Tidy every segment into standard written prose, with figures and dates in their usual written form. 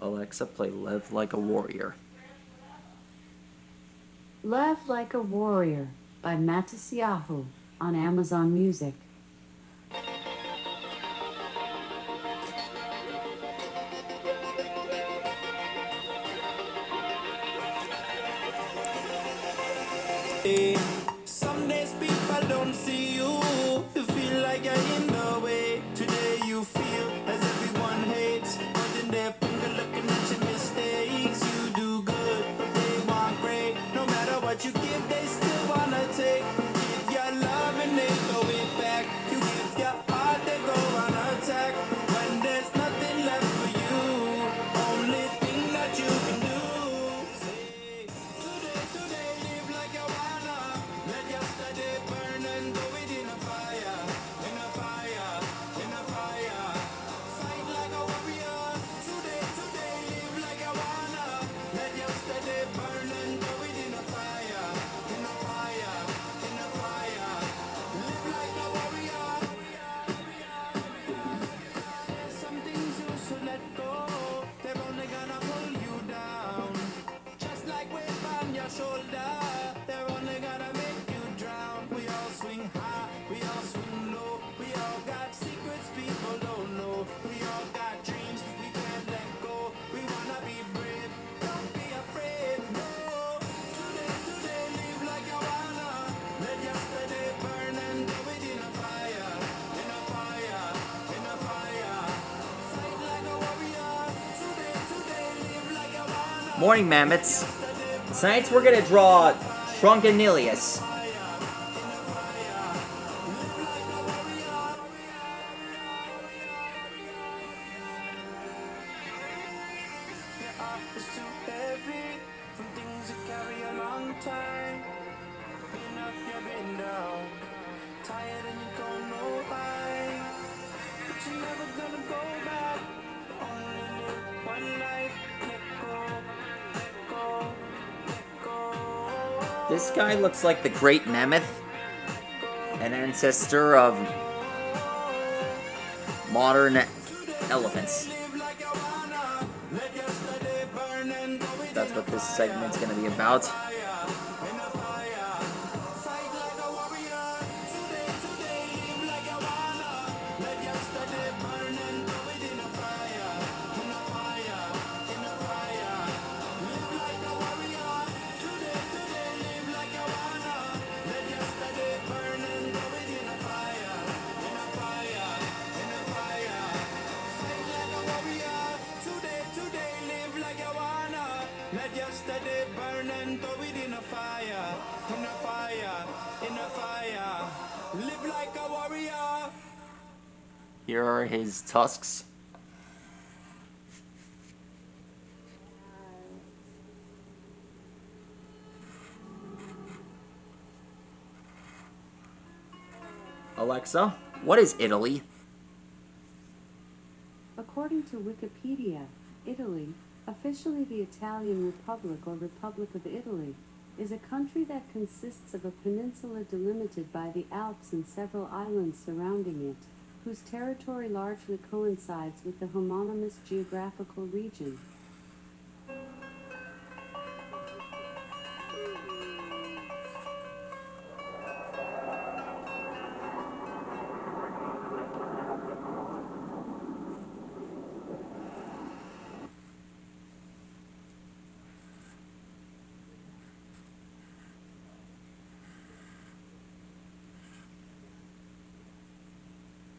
Alexa, play Live Like a Warrior. Live Like a Warrior by Matasiahu on Amazon Music. Some days people don't see you. You feel like you're in the way. Today you feel as everyone hates. Pointing their finger, looking at your mistakes. You do good, but they want great. No matter what you give, they still wanna take. Give your love and they throw it back. You give your heart, they go on attack. When there's nothing left for you, only thing that you can do. Say, today, live like you wanna. Let yesterday burn and go within a fire. In a fire, in a fire. Fight like a warrior. Today, live like you wanna. Let yesterday burn and go within a fire. In a fire, in a fire. Live like a warrior. Some things you should let go. They're only gonna pull you down. Just like weight on your shoulder, they're only gonna make you drown. We all swing high, we all swing low. We all got secrets people don't know. We all got dreams we can't let go. We wanna be brave, don't be afraid, no. Today, live like you wanna. Let yesterday burn and go within a fire. In a fire, in a fire. Fight like a warrior. Today, live like you wanna. Morning, Mammoths. Tonight we're gonna draw Trunkeniluos. It's too heavy from things you carry a long time. Been up, you've been down. Tired and you don't know why. But you're never gonna go back. Only live one life. Let go, let go, let go. This guy looks like the great mammoth, an ancestor of modern elephants. That's what this segment's gonna be about. Let yesterday burn and throw it in a fire, in a fire, in a fire. Live like a warrior. Here are his tusks. Alexa, what is Italy? According to Wikipedia, Italy, officially the Italian Republic or Republic of Italy, is a country that consists of a peninsula delimited by the Alps and several islands surrounding it, whose territory largely coincides with the homonymous geographical region.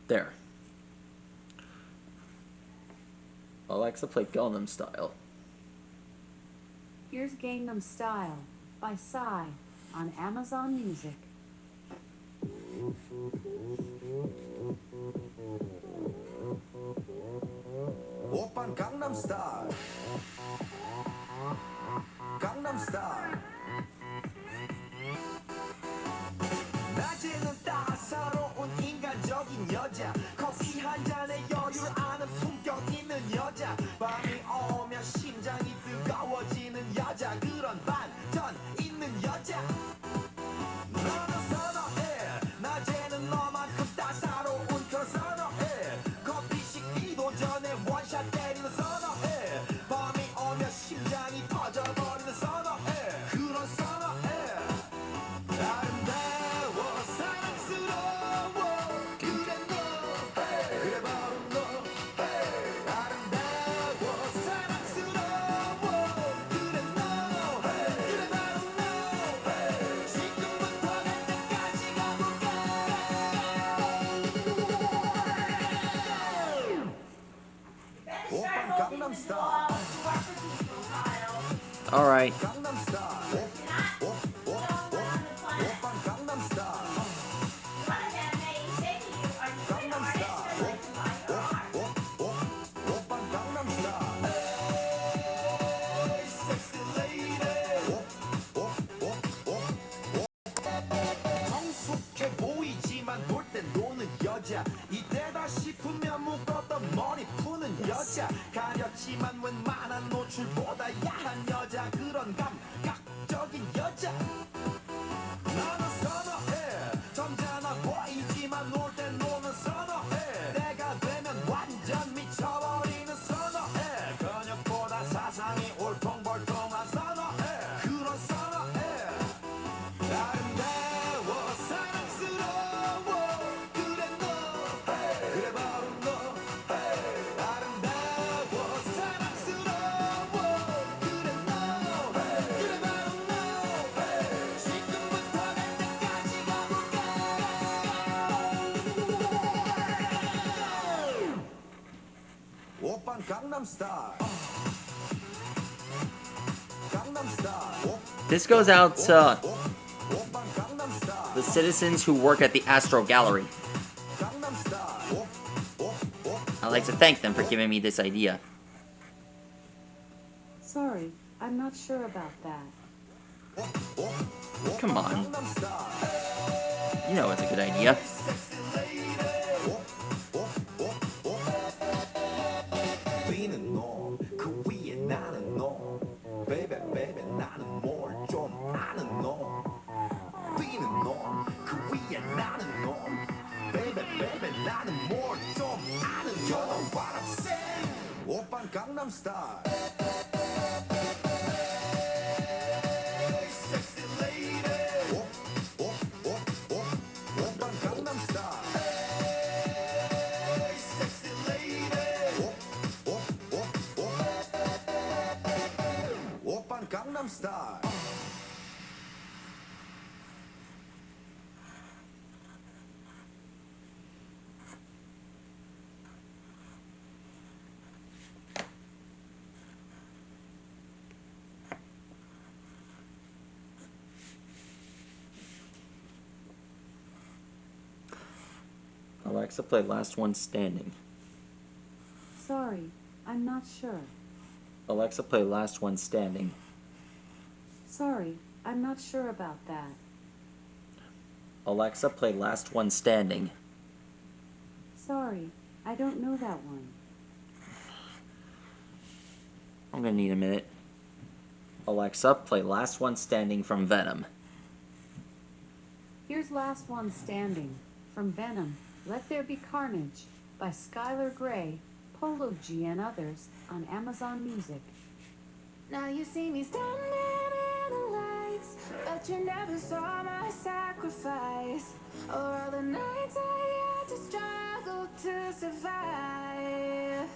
There. Alexa, play Gangnam Style. Here's Gangnam Style by Psy on Amazon Music. 오빤 강남 스타일. 강남 스타일. 낮에는 따사로운 인간적인 여자. 커피 한 잔에 여유를 아는 품격 있는 여자. 밤이 오면 심장이 뜨거워지는 여자. 그런 반전 있는 여자. 너는 선어해. 낮에는 너만큼 따사로운 걸 선어해. 커피 식기도 전에 원샷 때리는 선어해. Alright. 성숙해 보이지만 놀 땐 노는 여자 이때다 싶으면 묶었던 머리 푸는 여자 가렸지만 웬만한 노출보다 야한 여자 그런 감각적인 여자 나는 선어해 점잖아 보이지만 놀 땐 노는 선어해 내가 되면 완전 미쳐버리는 선어해 근육보다 사상이 올통벌통한 선어해 그런 선어해 아름다워 사랑스러워 그래 너 그래 바로 너 아름다워 사랑스러워 그래 너 그래 바로 너 지금부터 갈 때까지 가볼까 오빤 강남스타일 강남스타일 This goes out to the citizens who work at the Astro Gallery. I'd like to thank them for giving me this idea. Sorry, I'm not sure about that. Come on. You know it's a good idea. Being 너, 그 위에 나는 너. Baby, baby, 나는 뭘 좀 아는 너. Being 너, 그 위에 나는 너. Baby, baby, 나는 뭘 좀 아는 너. You know what I'm saying? 오빤 강남 스타일. Sexy lady. 오빤 강남 스타일. Sexy lady. 오빤 강남 스타일. Alexa, play Last One Standing. Sorry, I'm not sure. Alexa, play Last One Standing. Sorry, I'm not sure about that. Alexa, play Last One Standing. Sorry, I don't know that one. I'm gonna need a minute. Alexa, play Last One Standing from Venom. Here's Last One Standing from Venom, Let There Be Carnage by Skylar Grey, Polo G and others on Amazon Music. Now you see me standing in the lights, but you never saw my sacrifice, or all the nights I had to struggle to survive.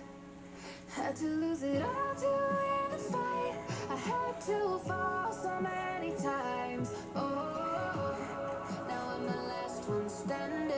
Had to lose it all to win the fight. I had to fall so many times. Oh, now I'm the last one standing.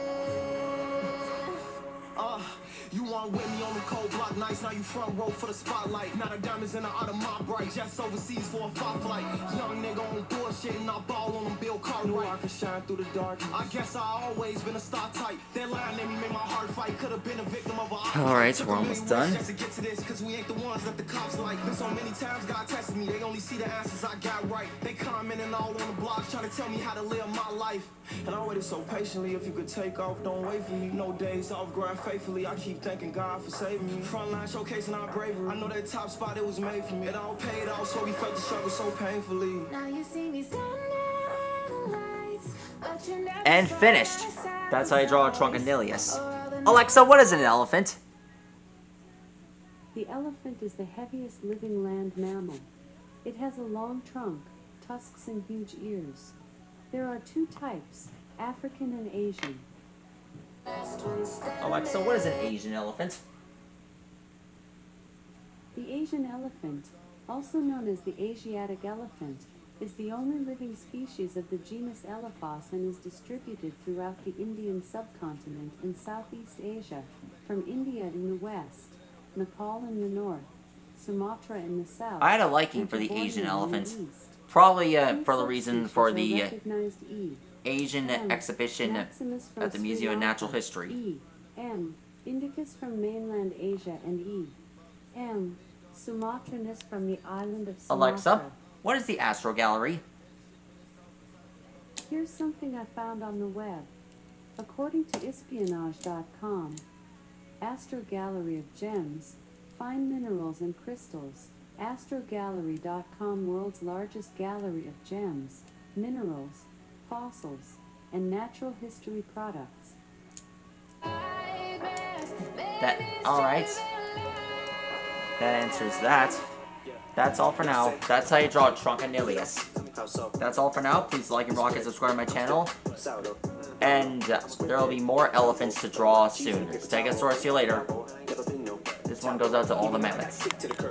You want with me on the cold block nights, now you front row for the spotlight. Now the diamonds in the out of my bright, just overseas for a fight flight. Young nigga on bullshit and I ball on them Bill Cartwright. I can shine through the dark. I guess I always been a star type. That line made me make my heart fight. Could have been a victim of a Alright, so we're almost done. Just to get to this, cause we ain't the ones that the cops like. Been so many times God tested me, they only see the answers I got right. They commenting all on the blogs, trying to tell me how to live my life. And I waited so patiently, if you could take off, don't wait for me. No days off, grind faithfully, I keep thanking God for saving me. Frontline showcasing our bravery, I know that top spot, it was made for me. It all paid off, so we felt the struggle so painfully. Now you see me standing in the lights, but you never And saw finished. my That's how you draw a sacrifice, trunkeniluos. or all the Alexa, what is an elephant? The elephant is the heaviest living land mammal. It has a long trunk, tusks, and huge ears. There are two types, African and Asian. Alexa, what is an Asian elephant? The Asian elephant, also known as the Asiatic elephant, is the only living species of the genus Elephas and is distributed throughout the Indian subcontinent and Southeast Asia, from India in the west, Nepal in the north, Sumatra in the south. I had a liking and for the Borneo Asian in the elephants. east. Probably Three for the reason subspecies for are the recognized E. Asian M. exhibition Maximus from at the Sri Museum of Natural Lanka. History. E. M. Indicus from mainland Asia, and E. M. Sumatranus from the island of Sumatra. Alexa, what is the Astro Gallery? Here's something I found on the web. According to espionage.com, Astro Gallery of Gems, Fine Minerals and Crystals. AstroGallery.com, world's largest gallery of gems, minerals, fossils, and natural history products. Alright. That answers that. That's all for now. That's how you draw trunkeniluos. That's all for now. Please like and rock and subscribe to my channel. And there will be more elephants to draw soon. Stegosaurus, see you later. This one goes out to all the mammoths.